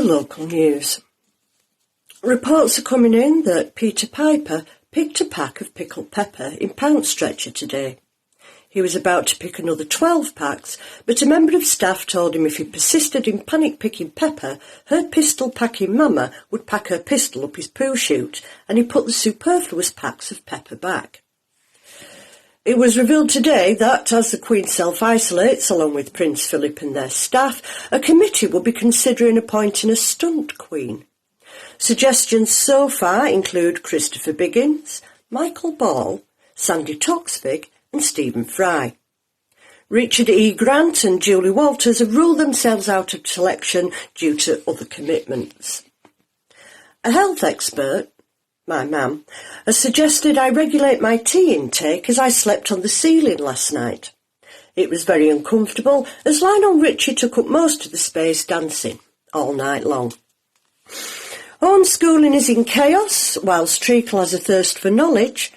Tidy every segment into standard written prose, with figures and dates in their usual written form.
to local news. Reports are coming in that Peter Piper picked a pack of pickled pepper in Pound Stretcher today. He was about to pick another 12 packs, but a member of staff told him if he persisted in panic-picking pepper, her pistol-packing mama would pack her pistol up his poo chute, and he put the superfluous packs of pepper back. It was revealed today that, as the Queen self-isolates, along with Prince Philip and their staff, a committee will be considering appointing a stunt queen. Suggestions so far include Christopher Biggins, Michael Ball, Sandy Toksvig and Stephen Fry. Richard E. Grant and Julie Walters have ruled themselves out of selection due to other commitments. A health expert, my mum, has suggested I regulate my tea intake as I slept on the ceiling last night. It was very uncomfortable as Lionel Richie took up most of the space dancing all night long. Homeschooling is in chaos, whilst Treacle has a thirst for knowledge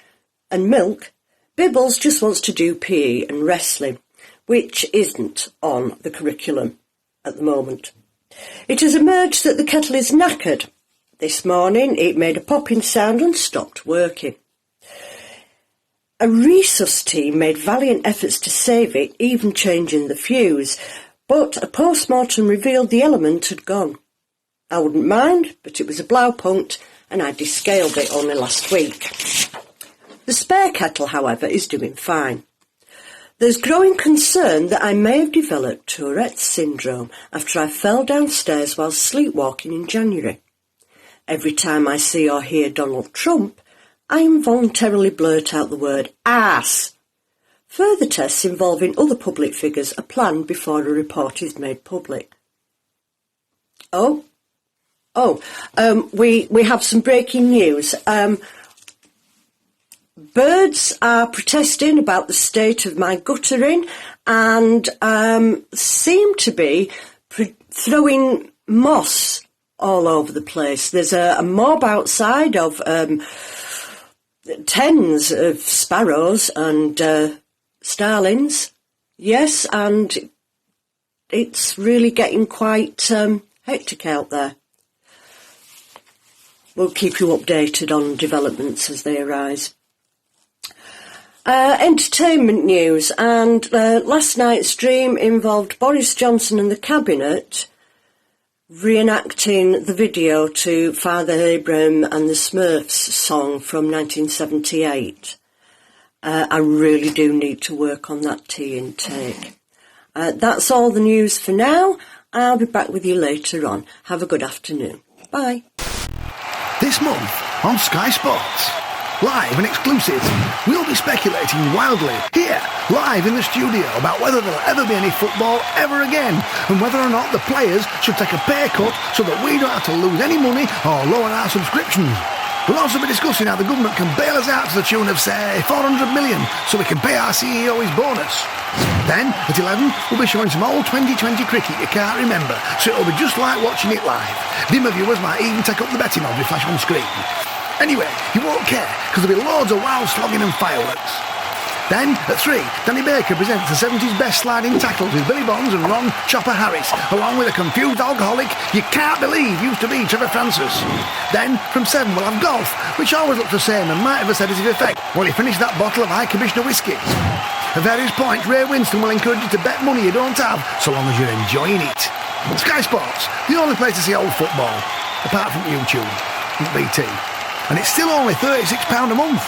and milk. Bibbles just wants to do PE and wrestling, which isn't on the curriculum at the moment. It has emerged that the kettle is knackered. This morning it made a popping sound and stopped working. A resus team made valiant efforts to save it, even changing the fuse, but a post-mortem revealed the element had gone. I wouldn't mind, but it was a blaupunkt and I descaled it only last week. The spare kettle, however, is doing fine. There's growing concern that I may have developed Tourette's syndrome after I fell downstairs while sleepwalking in January. Every time I see or hear Donald Trump, I involuntarily blurt out the word ass. Further tests involving other public figures are planned before a report is made public. We have some breaking news. Birds are protesting about the state of my guttering and seem to be throwing moss all over the place. There's a mob outside of tens of sparrows and starlings. Yes, and it's really getting quite hectic out there. We'll keep you updated on developments as they arise. Entertainment news, and last night's stream involved Boris Johnson and the Cabinet reenacting the video to Father Abraham and the Smurfs song from 1978. I really do need to work on that tea intake. That's all the news for now. I'll be back with you later on. Have a good afternoon. Bye. This month on Sky Sports, live and exclusive, we'll be speculating wildly here, live in the studio, about whether there'll ever be any football ever again, and whether or not the players should take a pay cut so that we don't have to lose any money or lower our subscriptions. We'll also be discussing how the government can bail us out to the tune of, say, 400 million so we can pay our CEO his bonus. Then, at 11, we'll be showing some old 2020 cricket you can't remember, so it'll be just like watching it live. Dimmer viewers might even take up the betting odds we flash on screen. Anyway, you won't care, because there'll be loads of wild slogging and fireworks. Then, at 3, Danny Baker presents the 70s best sliding tackles with Billy Bonds and Ron Chopper Harris, along with a confused alcoholic you can't believe used to be Trevor Francis. Then, from 7, we'll have golf, which always looks the same and might have a sedative effect while you finish that bottle of High Commissioner whiskey. At various points, Ray Winston will encourage you to bet money you don't have, so long as you're enjoying it. Sky Sports, the only place to see old football, apart from YouTube and BT. And it's still only £36 a month.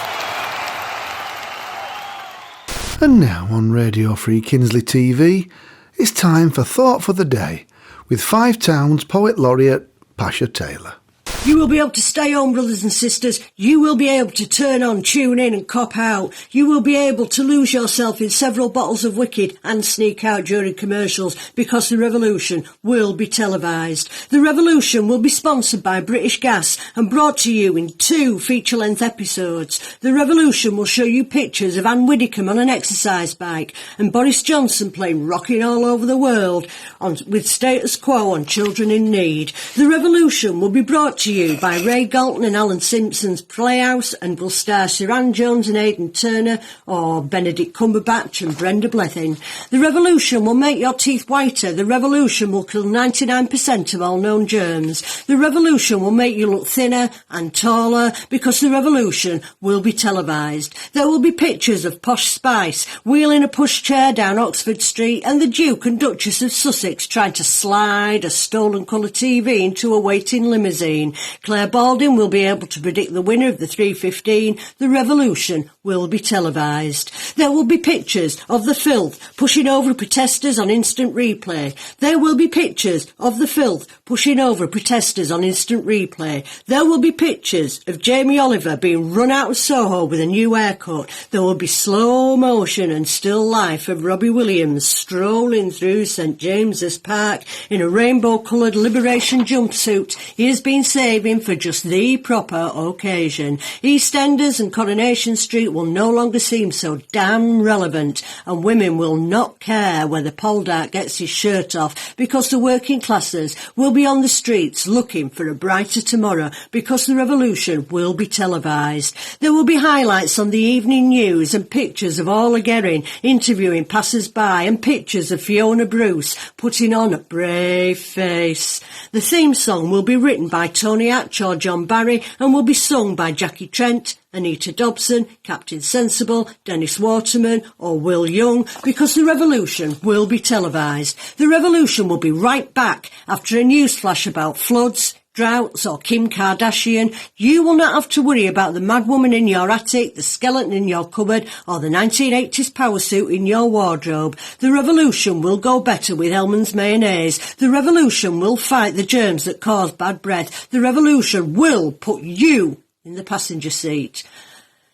And now on Radio Free Kinsley TV, it's time for Thought for the Day with Five Towns Poet Laureate Pascha Taylor. You will be able to stay home, brothers and sisters. You will be able to turn on, tune in and cop out. You will be able to lose yourself in several bottles of Wicked and sneak out during commercials because the revolution will be televised. The revolution will be sponsored by British Gas and brought to you in 2 feature-length episodes. The revolution will show you pictures of Anne Widdecombe on an exercise bike and Boris Johnson playing Rocking All Over the World with Status Quo on Children in Need. The revolution will be brought to you You by Ray Galton and Alan Simpson's Playhouse, and will star Sir Anne Jones and Aidan Turner, or Benedict Cumberbatch and Brenda Blethyn. The revolution will make your teeth whiter. The revolution will kill 99% of all known germs. The revolution will make you look thinner and taller, because the revolution will be televised. There will be pictures of Posh Spice wheeling a pushchair down Oxford Street, and the Duke and Duchess of Sussex trying to slide a stolen colour TV into a waiting limousine. Claire Balding will be able to predict the winner of the 3:15. The revolution will be televised. There will be pictures of the filth pushing over protesters on instant replay. There will be pictures of the filth pushing over protesters on instant replay. There will be pictures of Jamie Oliver being run out of Soho with a new haircut. There will be slow motion and still life of Robbie Williams strolling through St James's Park in a rainbow-coloured Liberation jumpsuit he has been saving for just the proper occasion. EastEnders and Coronation Street will no longer seem so damn relevant, and women will not care whether Poldark gets his shirt off, because the working classes will be on the streets looking for a brighter tomorrow, because the revolution will be televised. There will be highlights on the evening news and pictures of Orla Guerin interviewing passers-by, and pictures of Fiona Bruce putting on a brave face. The theme song will be written by Tony Hatch or John Barry, and will be sung by Jackie Trent, Anita Dobson, Captain Sensible, Dennis Waterman or Will Young, because the revolution will be televised. The revolution will be right back after a news flash about floods, droughts or Kim Kardashian. You will not have to worry about the mad woman in your attic, the skeleton in your cupboard or the 1980s power suit in your wardrobe. The revolution will go better with Hellmann's mayonnaise. The revolution will fight the germs that cause bad breath. The revolution will put you in the passenger seat.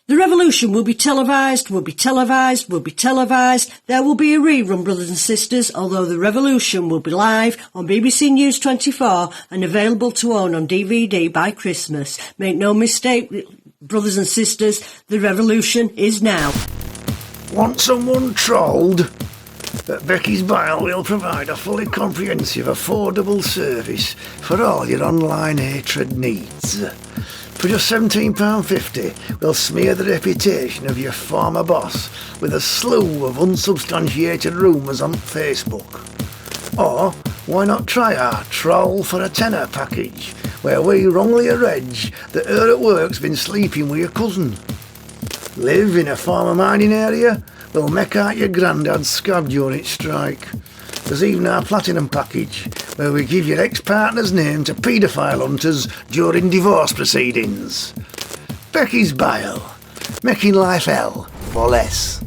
The revolution will be televised, will be televised, will be televised. There will be a rerun, brothers and sisters, although the revolution will be live on BBC News 24 and available to own on DVD by Christmas. Make no mistake, brothers and sisters, the revolution is now. Want someone trolled? But Becky's Bile will provide a fully comprehensive, affordable service for all your online hatred needs. For just £17.50, we'll smear the reputation of your former boss with a slew of unsubstantiated rumours on Facebook. Or, why not try our Troll for a Tenner package, where we wrongly allege that her at work's been sleeping with your cousin. Live in a former mining area? We'll make out your granddad's scab unit strike. There's even our Platinum package, where we give your ex-partner's name to paedophile hunters during divorce proceedings. Becky's Bile, making life hell for less.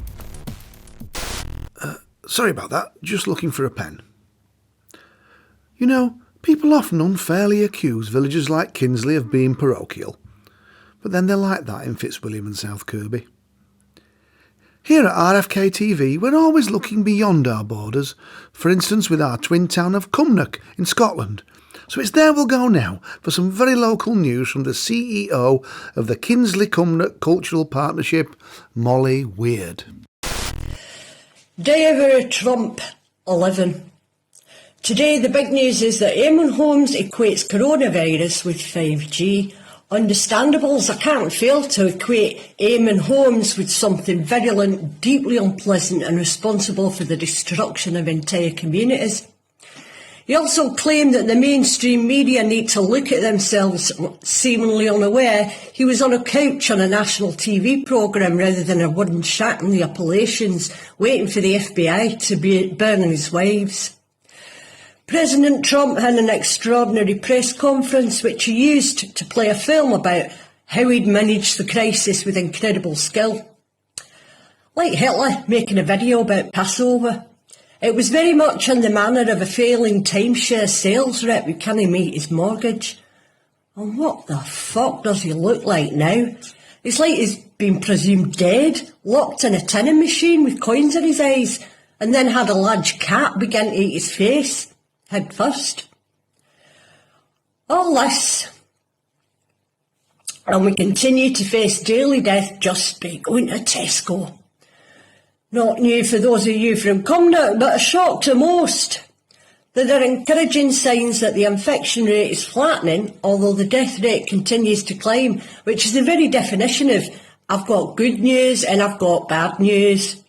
Sorry about that, just looking for a pen. You know, people often unfairly accuse villagers like Kinsley of being parochial, but then they're like that in Fitzwilliam and South Kirby. Here at RFK TV, we're always looking beyond our borders, for instance with our twin town of Cumnock in Scotland. So it's there we'll go now for some very local news from the CEO of the Kinsley Cumnock Cultural Partnership, Molly Weird. Day of a Trump 11. Today the big news is that Eamon Holmes equates coronavirus with 5G. Understandable, as I can't fail to equate Eamon Holmes with something virulent, deeply unpleasant and responsible for the destruction of entire communities. He also claimed that the mainstream media need to look at themselves, seemingly unaware he was on a couch on a national TV programme rather than a wooden shack in the Appalachians, waiting for the FBI to burn his wives. President Trump had an extraordinary press conference which he used to play a film about how he'd managed the crisis with incredible skill. Like Hitler making a video about Passover. It was very much in the manner of a failing timeshare sales rep who can't meet his mortgage. And what the fuck does he look like now? It's like he's been presumed dead, locked in a tinning machine with coins in his eyes, and then had a large cat begin to eat his face. Head first. All this, and we continue to face daily death just by going to Tesco. Not new for those of you from Cumnock, but a shock to most. There are encouraging signs that the infection rate is flattening, although the death rate continues to climb, which is the very definition of I've got good news and I've got bad news.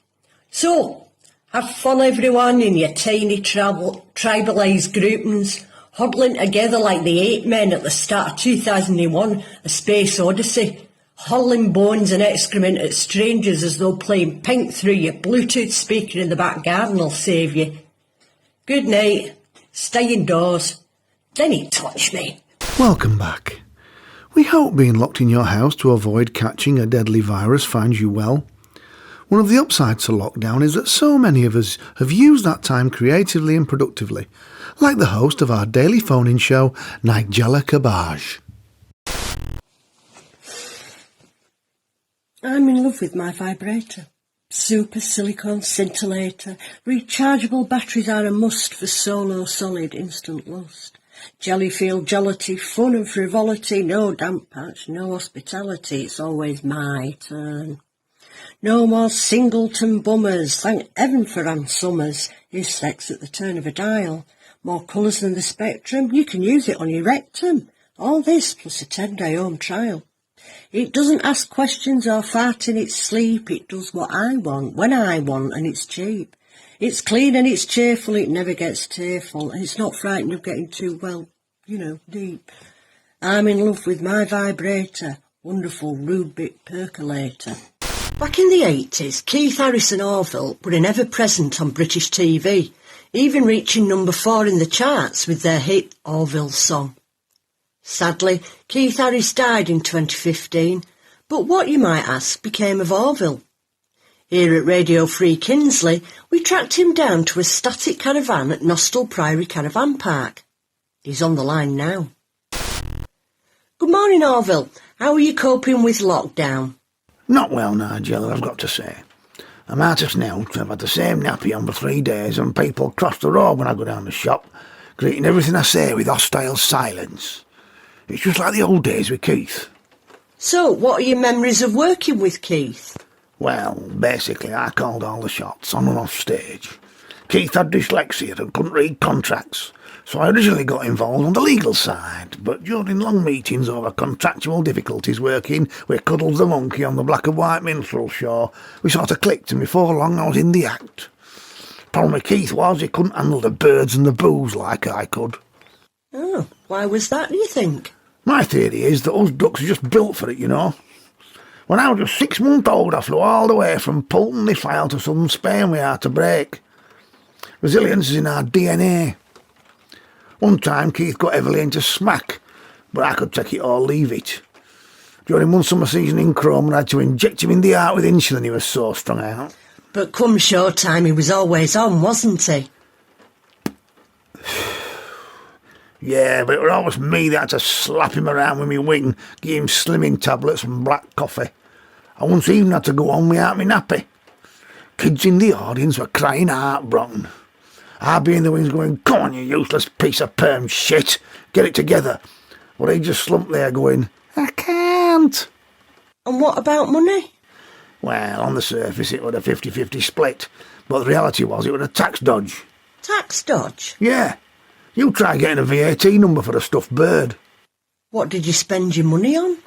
So, have fun everyone in your tiny tribalised groupings, huddling together like the 8 men at the start of 2001, A Space Odyssey, hurling bones and excrement at strangers as though playing Pink through your Bluetooth speaker in the back garden will save you. Good night. Stay indoors. Then he touched me. Welcome back. We hope being locked in your house to avoid catching a deadly virus finds you well. One of the upsides to lockdown is that so many of us have used that time creatively and productively, like the host of our daily phone-in show, Nigella Kabaj. I'm in love with my vibrator. Super silicone scintillator. Rechargeable batteries are a must for solo solid instant lust. Jelly-filled jollity, fun and frivolity, no damp patch, no hospitality, it's always my turn. No more singleton bummers, thank heaven for Ann Summers. Here's sex at the turn of a dial. More colours than the spectrum, you can use it on your rectum. All this plus a 10-day home trial. It doesn't ask questions or fart in its sleep, it does what I want, when I want, and it's cheap. It's clean and it's cheerful, it never gets tearful, and it's not frightened of getting too, well, deep. I'm in love with my vibrator, wonderful Rubik percolator. Back in the 80s, Keith Harris and Orville were ever-present on British TV, even reaching number 4 in the charts with their hit Orville song. Sadly, Keith Harris died in 2015, but what, you might ask, became of Orville? Here at Radio Free Kinsley, we tracked him down to a static caravan at Nostell Priory Caravan Park. He's on the line now. Good morning, Orville. How are you coping with lockdown? Not well, Nigella, I've got to say. I'm out of snout, I've had the same nappy on for 3 days, and people cross the road when I go down the shop, greeting everything I say with hostile silence. It's just like the old days with Keith. So, what are your memories of working with Keith? Well, basically, I called all the shots, on and off stage. Keith had dyslexia and couldn't read contracts, so I originally got involved on the legal side, but during long meetings over contractual difficulties working with Cuddles the Monkey on the black and white minstrel show, we sort of clicked, and before long I was in the act. Problem with Keith was he couldn't handle the birds and the booze like I could. Oh, why was that, do you think? My theory is that us ducks are just built for it, you know. When I was just 6 months old, I flew all the way from Pulteney File to southern Spain with hard to break. Resilience is in our DNA. One time Keith got heavily into smack, but I could take it or leave it. During one summer season in Chrome, I had to inject him in the heart with insulin, he was so strung out. But come showtime, he was always on, wasn't he? Yeah, but it was always me that had to slap him around with me wing, give him slimming tablets and black coffee. I once even had to go on without me nappy. Kids in the audience were crying heartbroken. I'd be in the wings going, "Come on, you useless piece of perm shit, get it together." But he just slumped there going, "I can't." And what about money? Well, on the surface it was a 50-50 split, but the reality was it was a tax dodge. Tax dodge? Yeah. You try getting a VAT number for a stuffed bird. What did you spend your money on?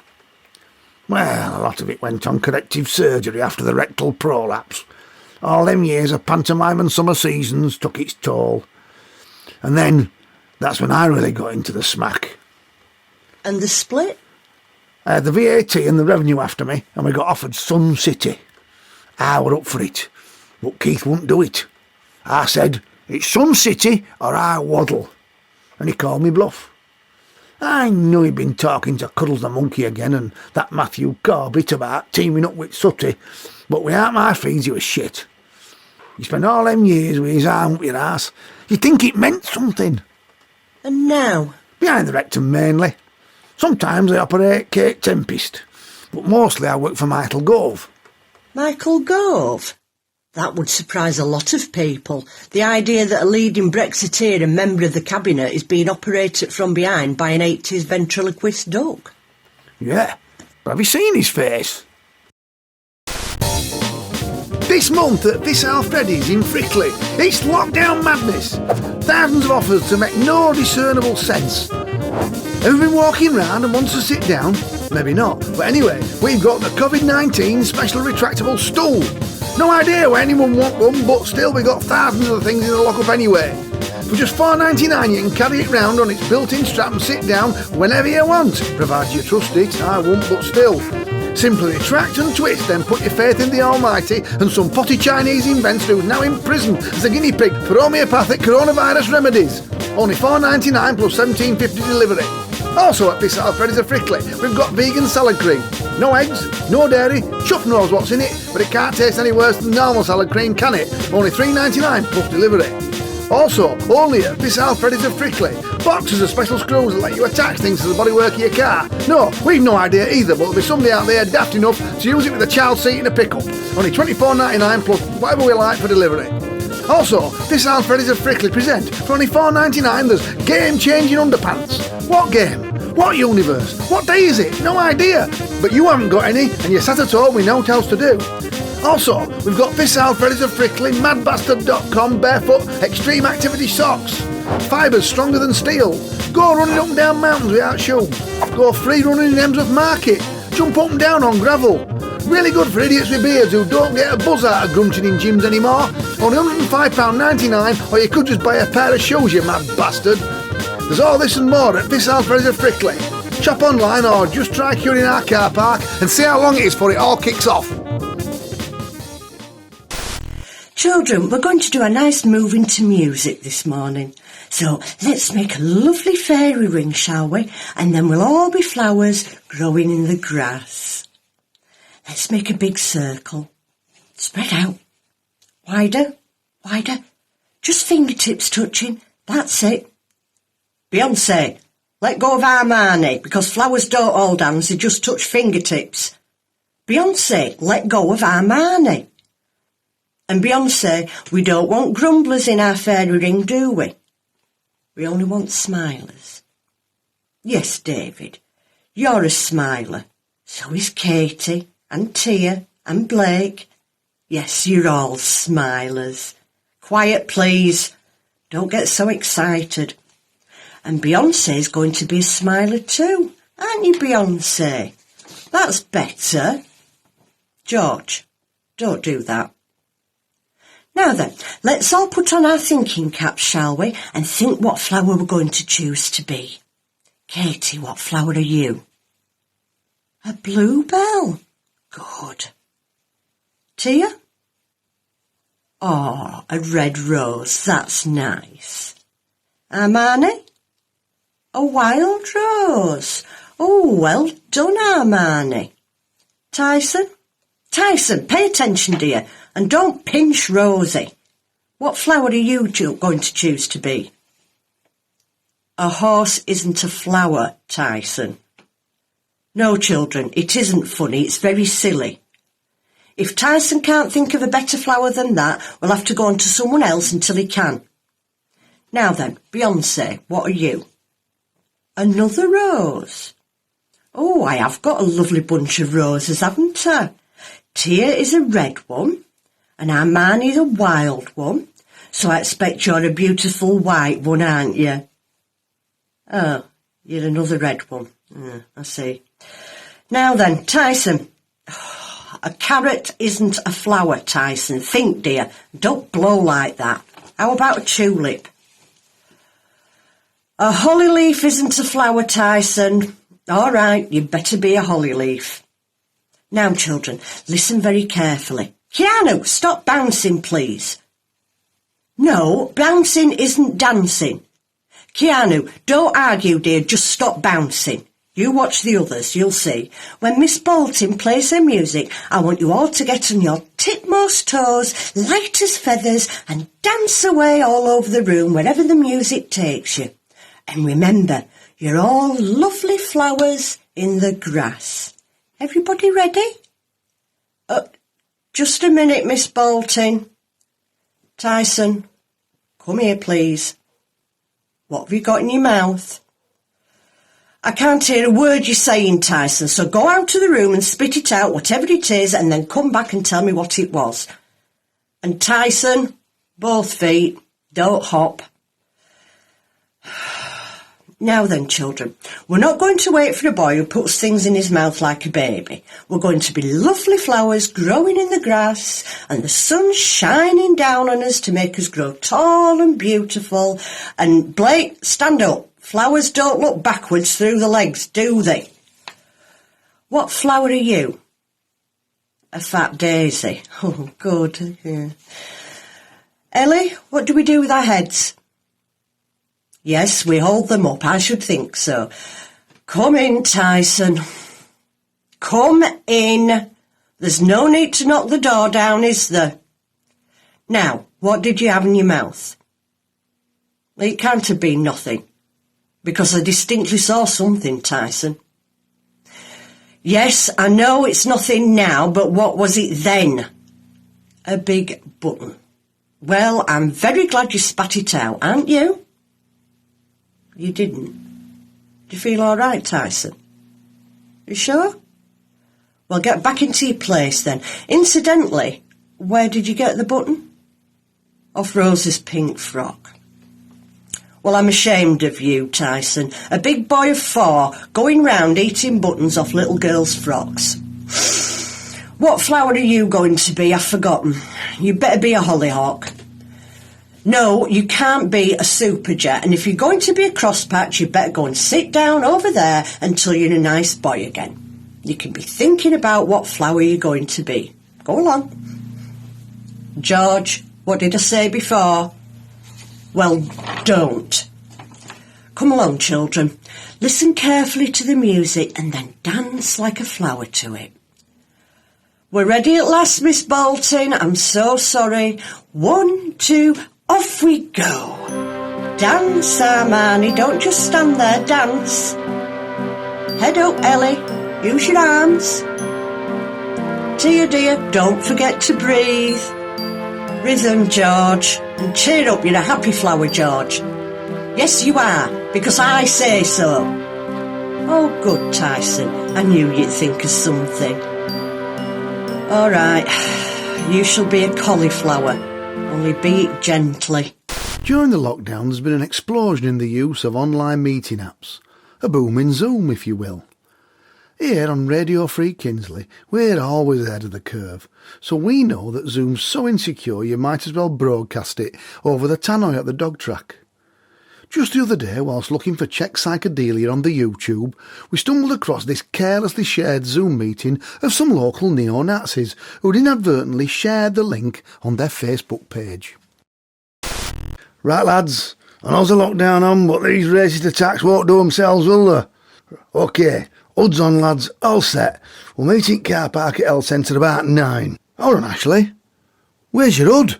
Well, a lot of it went on corrective surgery after the rectal prolapse. All them years of pantomime and summer seasons took its toll. And then, that's when I really got into the smack. And the split? I had the VAT and the revenue after me, and we got offered Sun City. I were up for it, but Keith wouldn't do it. I said, "It's Sun City or I waddle." And he called me bluff. I knew he'd been talking to Cuddles the Monkey again and that Matthew Corbett about teaming up with Sutty, but without my fees he was shit. He spent all them years with his arm up your arse. You'd think it meant something. And now? Behind the rectum mainly. Sometimes I operate Cape Tempest, but mostly I work for Michael Gove. Michael Gove? That would surprise a lot of people. The idea that a leading Brexiteer and member of the Cabinet is being operated from behind by an 80s ventriloquist duck. Yeah, but have you seen his face? This month at This Alfredi's in Frickley, it's lockdown madness. Thousands of offers to make no discernible sense. Have you been walking round and want to sit down? Maybe not, but anyway, we've got the COVID-19 special retractable stool. No idea why anyone want one, but still we got thousands of things in the lock-up anyway. For just $4.99 you can carry it round on its built-in strap and sit down whenever you want, provided you trust it. I won't, but still. Simply retract and twist, then put your faith in the Almighty and some potty Chinese inventor who's now in prison as a guinea pig for homeopathic coronavirus remedies. Only $4.99 plus $17.50 delivery. Also at This Alfredi's of Frickley, we've got vegan salad cream. No eggs, no dairy, Chuff knows what's in it, but it can't taste any worse than normal salad cream, can it? Only $3.99 plus delivery. Also, only at This Alfredi's of Frickley, boxes of special screws that let you attach things to the bodywork of your car. No, we've no idea either, but there'll be somebody out there daft enough to use it with a child seat in a pickup. Only $24.99 plus whatever we like for delivery. Also, This Alfredi's of Frickley present for only $4.99 there's game-changing underpants. What game? What universe? What day is it? No idea. But you haven't got any and you're sat at home with no what else to do. Also, we've got This Alfredi's of Frickley, madbastard.com barefoot extreme activity socks. Fibres stronger than steel. Go running up and down mountains without shoes. Go free running in Hemsworth Market. Jump up and down on gravel. Really good for idiots with beards who don't get a buzz out of grunting in gyms anymore. Only £105.99, or you could just buy a pair of shoes, you mad bastard. There's all this and more at This Alfredi's of Frickley. Shop online or just try queuing in our car park and see how long it is before it all kicks off. Children, we're going to do a nice move into music this morning. So let's make a lovely fairy ring, shall we? And then we'll all be flowers growing in the grass. Let's make a big circle. Spread out. Wider, wider. Just fingertips touching. That's it. Beyonce, let go of Armani, because flowers don't hold hands, they just touch fingertips. Beyonce, let go of Armani. And Beyonce, we don't want grumblers in our fairy ring, do we? We only want smilers. Yes, David, you're a smiler. So is Katie and Tia and Blake. Yes, you're all smilers. Quiet, please. Don't get so excited. And Beyonce's going to be a smiler too, aren't you, Beyonce? That's better. George, don't do that. Now then, let's all put on our thinking caps, shall we, and think what flower we're going to choose to be. Katie, what flower are you? A bluebell. Good. Tia? Oh, a red rose. That's nice. Armani? A wild rose. Oh, well done, Armani. Tyson? Tyson, pay attention, dear, and don't pinch Rosie. What flower are you going to choose to be? A horse isn't a flower, Tyson. No, children, it isn't funny, it's very silly. If Tyson can't think of a better flower than that, we'll have to go on to someone else until he can. Now then, Beyonce, what are you? Another rose. Oh, I have got a lovely bunch of roses, haven't I? Tia is a red one, and Armani's a wild one, so I expect you're a beautiful white one, aren't you? Oh, you're another red one. I see. Now then, Tyson. A carrot isn't a flower, Tyson. Think, dear. Don't blow like that. How about a tulip? A holly leaf isn't a flower, Tyson. All right, you'd better be a holly leaf. Now, children, listen very carefully. Keanu, stop bouncing, please. No, bouncing isn't dancing. Keanu, don't argue, dear, just stop bouncing. You watch the others, you'll see. When Miss Bolton plays her music, I want you all to get on your tipmost toes, light as feathers, and dance away all over the room wherever the music takes you. And remember, you're all lovely flowers in the grass. Everybody ready? Just a minute, Miss Bolton. Tyson, come here, please. What have you got in your mouth? I can't hear a word you're saying, Tyson, so go out to the room and spit it out, whatever it is, and then come back and tell me what it was. And Tyson, both feet, don't hop. Now then, children, we're not going to wait for a boy who puts things in his mouth like a baby. We're going to be lovely flowers growing in the grass and the sun shining down on us to make us grow tall and beautiful. And Blake, stand up. Flowers don't look backwards through the legs, do they? What flower are you? A fat daisy. Oh, good. Yeah. Ellie, what do we do with our heads? Yes, we hold them up, I should think so. Come in, Tyson. Come in. There's no need to knock the door down, is there? Now, what did you have in your mouth? It can't have been nothing, because I distinctly saw something, Tyson. Yes, I know it's nothing now, but what was it then? A big button. Well, I'm very glad you spat it out, aren't you? You didn't. Do you feel all right, Tyson? You sure? Well, get back into your place then. Incidentally, where did you get the button? Off Rose's pink frock. Well, I'm ashamed of you, Tyson. A big boy of 4 going round eating buttons off little girls' frocks. What flower are you going to be? I've forgotten. You better be a hollyhock. No, you can't be a superjet, and if you're going to be a crosspatch, you better go and sit down over there until you're a nice boy again. You can be thinking about what flower you're going to be. Go along. George, what did I say before? Well, don't. Come along, children. Listen carefully to the music and then dance like a flower to it. We're ready at last, Miss Bolton. I'm so sorry. 1, 2, off we go. Dance, Armani. Don't just stand there. Dance. Head up, Ellie. Use your arms. Dear, dear, don't forget to breathe. Rhythm, George. And cheer up, you're a happy flower, George. Yes, you are, because I say so. Oh, good, Tyson. I knew you'd think of something. All right, you shall be a cauliflower, only be it gently. During the lockdown, there's been an explosion in the use of online meeting apps. A boom in Zoom, if you will. Here on Radio Free Kinsley, we're always ahead of the curve, so we know that Zoom's so insecure you might as well broadcast it over the tannoy at the dog track. Just the other day, whilst looking for Czech psychedelia on the YouTube, we stumbled across this carelessly shared Zoom meeting of some local neo-Nazis who'd inadvertently shared the link on their Facebook page. Right lads, I know's the lockdown on, but these racist attacks won't do themselves, will they? OK, Hood's on lads, all set. We'll meet in car park at L Centre about 9. Hold on, Ashley. Where's your hood?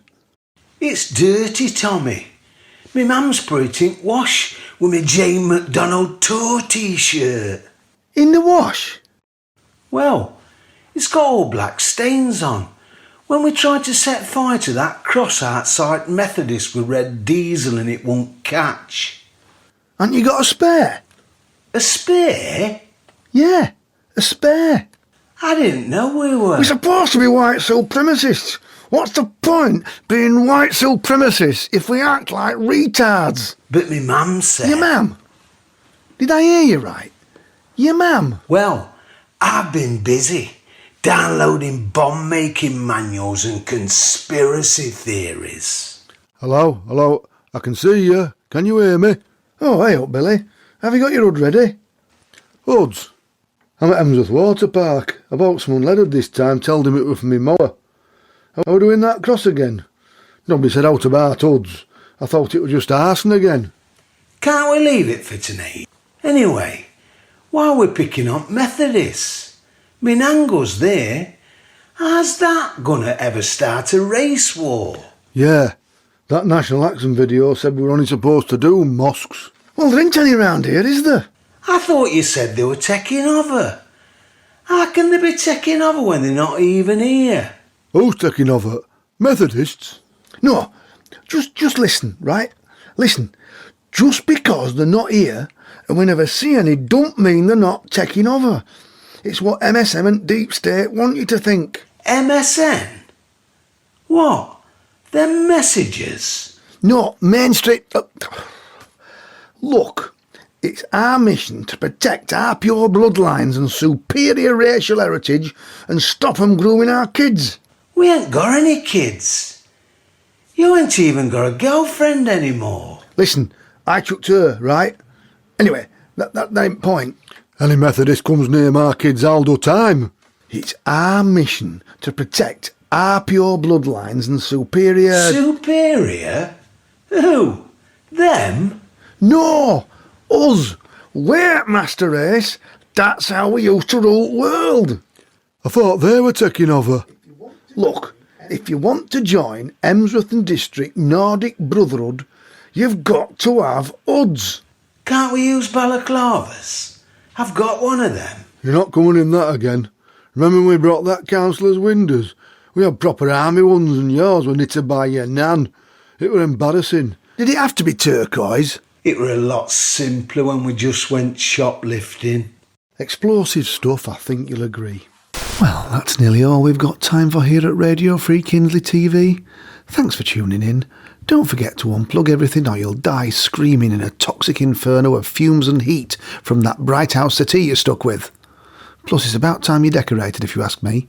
It's dirty, Tommy. Me mum's put it in wash with me Jane McDonald tour t-shirt. In the wash? Well, it's got all black stains on. When we tried to set fire to that cross outside Methodist with red diesel and it won't catch. Ain't you got a spare? A spare? Yeah, a spare. I didn't know we were. We're supposed to be white supremacists. What's the point being white supremacists if we act like retards? But me mum said... Your mum? Did I hear you right? Your mum? Well, I've been busy downloading bomb-making manuals and conspiracy theories. Hello, I can see you. Can you hear me? Oh, hey up, Billy. Have you got your hood ready? Hoods? I'm at Emsworth Water Park. I bought some unleaded this time, told him it was for me mower. How are we doing that cross again? Nobody said out about hoods. I thought it was just arson again. Can't we leave it for tonight? Anyway, while we're picking up Methodists, me Nango's there. How's that gonna ever start a race war? Yeah, that National Action video said we were only supposed to do mosques. Well, there ain't any round here, is there? I thought you said they were taking over. How can they be taking over when they're not even here? Who's taking over? Methodists? No, just listen, right? Listen, just because they're not here and we never see any don't mean they're not taking over. It's what MSM and Deep State want you to think. MSN? What? Them messages? No, Main Street... Look, it's our mission to protect our pure bloodlines and superior racial heritage and stop them grooming our kids. We ain't got any kids. You ain't even got a girlfriend anymore. Listen, I chucked her, right? Anyway, that ain't point. Any Methodist comes near my kids, I'll do time. It's our mission to protect our pure bloodlines and superior... Superior? Who? Them? No! Us! We're Master Race. That's how we used to rule the world. I thought they were taking over. Look, if you want to join Emsworth and District Nordic Brotherhood, you've got to have UDs. Can't we use balaclavas? I've got one of them. You're not coming in that again. Remember when we brought that councillor's windows? We had proper army ones and yours were knitted by your nan. It were embarrassing. Did it have to be turquoise? It were a lot simpler when we just went shoplifting. Explosive stuff, I think you'll agree. Well, that's nearly all we've got time for here at Radio Free Kinsley TV. Thanks for tuning in. Don't forget to unplug everything or you'll die screaming in a toxic inferno of fumes and heat from that bright house settee you're stuck with. Plus, it's about time you decorated, if you ask me.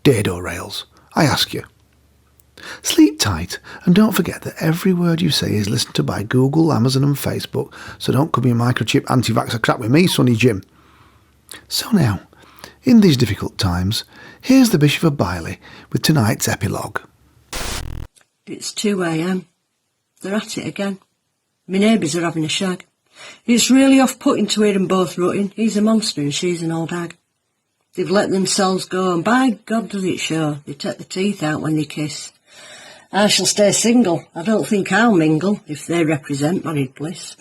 Dado rails, I ask you. Sleep tight, and don't forget that every word you say is listened to by Google, Amazon and Facebook, so don't come your microchip anti-vaxxer crap with me, Sonny Jim. So now, in these difficult times, here's the Bishop of Biley with tonight's epilogue. It's 2 a.m. They're at it again. My neighbours are having a shag. It's really off-putting to hear them both rutting. He's a monster and she's an old hag. They've let themselves go, and by God does it show. They take the teeth out when they kiss. I shall stay single. I don't think I'll mingle if they represent married bliss.